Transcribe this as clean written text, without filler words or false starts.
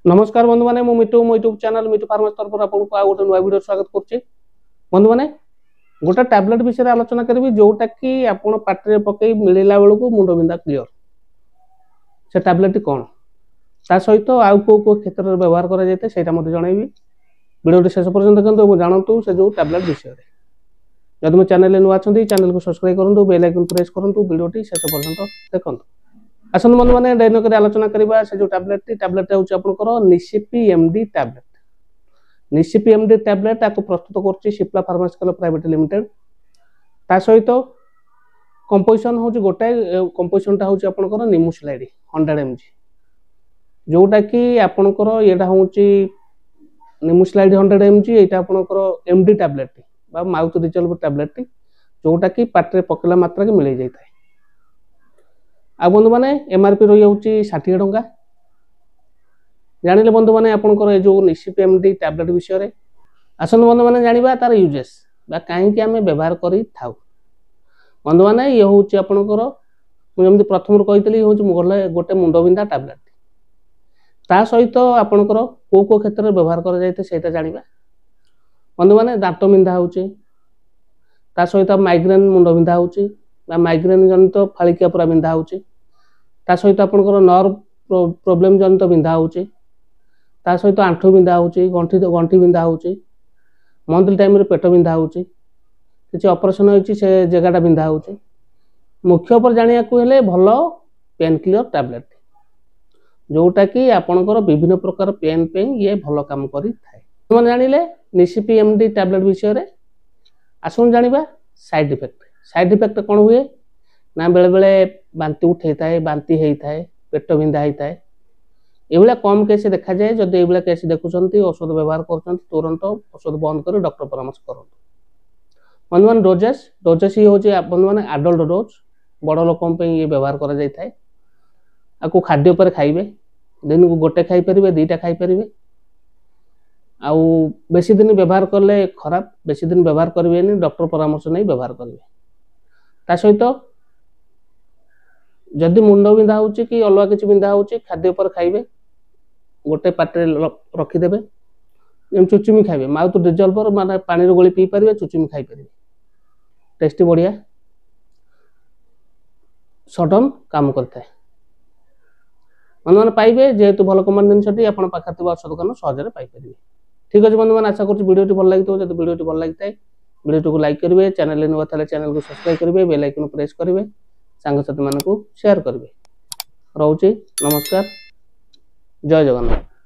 नमस्कार बंधु मैंने मिटू मो यूट्यूब चैनल मिटू फार्मर्स तरफ आपको गोटे नुआ वीडियो स्वागत करुच्ची। बंधु मैंने गोटे टैबलेट विषय आलोचना करी जोटा कि आपण पाटे पकई मिलला बेलू मुंड बिंधा क्लियर से टैबलेट कौन ता सहित आउ को क्षेत्र में व्यवहार कर जनइबी वीडियो शेष पर्यटन देखते जानतु से जो टैबलेट विषय जब मैं चैनल नुआ चैनल को सब्सक्राइब करूँ बेल आइकन प्रेस करूँ वीडियो शेष पर्यटन देखते। आसन बंधु मैंने डेनक आलोचना करवा से जो टैबलेट हूँ निसिपी एमडी टैबलेट। निसिपी एमडी टैबलेट आपको प्रस्तुत कर सिप्ला फार्मास्यूटिकल प्राइवेट लिमिटेड ता सहित कंपोजिशन हूँ गोटाए कंपोजिशन हूँ आपंकर निमुसलाइड 100 mg जोटा कि आपंकर यहाँ हूँ निमुसलाइड 100 mg यहाँ आपंकर एमडी टैबलेट बा माउथ रिजल्व टैबलेट जोटा कि पाटे पकेला मात्रा के मिल जाए। आ बंधु मैंने एमआरपी रही 60 टंका जानिले बंधु मैंने आपंकर जो निसिपी एमडी टैबलेट विषय आसन बंधु मैंने जाना तार यूजेस बा कहीं आम व्यवहार कर बंधु मैंने ये हूँ आपंकर मुझे प्रथम कही हूँ गोटे मुंडबिंधा टैबलेट ता सहित आपंकर को क्षेत्र में व्यवहार कर जाना बंधु मैंने दांत बिंधा हो सहित माइग्रेन मुंड बिंधा हो माइग्रेन जनित फाड़िकिया पूरा बिंधा हो सहित आपंकर नर्व प्रोब्लेम जनित बिंधा हो सहित आंठू बिंधा हो गंठी गंठी बिंधा हो मंथली टाइम पेट बिंधा हो किसी ऑपरेशन होती से जगह बिंधा हो मुख्य पर जाना भल पेन किलर टैबलेट जोटा कि आपंकर विभिन्न प्रकार पेन पे ये भल काम कर जानिले निसिपी एमडी टैबलेट विषय आसन जाना साइड इफेक्ट कौन हुए ना बेले बेले बांती उठे थाए बांती होता है पेट बिंधा होता है ये कम केस देखा जाए जब ये केस देखुं औषध व्यवहार कर तुरंत औषध बंद कर डॉक्टर परामर्श करूँ। बंधु मान डोजेस ये हूँ बंधु मैंने आडल्ट डोज बड़ लोक ये व्यवहार कर खाद्य पर खाइबे दिन को गोटे खाईपर दीटा खाईपर आउ बेसी दिन व्यवहार कले खराब बेसी दिन व्यवहार करेंगे डॉक्टर परामर्श नहीं व्यवहार करेंगे ता सहित जदि मुंड बिंधा हो कि अलग किसी बिंधा हो खाद्य पर खाइबे गोटे पाटे रखिदेवे चुचुमी खाइबे माउथ डिजल्वर माने पानी गोली पी पारे चुचुमी खाई पारे टेस्टी बढ़िया सडन काम करता है मैंने पाइबे जेहेतु भल कमान जिनस आप पाखे औषध दुकान सहजरे पाइपर। ठीक अच्छे बंधु मैंने आशा कर वीडियो भल लगी जब वीडियो भल लगी है वीडियो को लाइक करेंगे चैनल नुआ था चैनल को सब्सक्राइब करेंगे बेल आइकन प्रेस करेंगे सांगसाथी मानक शेयर करेंगे। रोचे नमस्कार जय जगन्नाथ।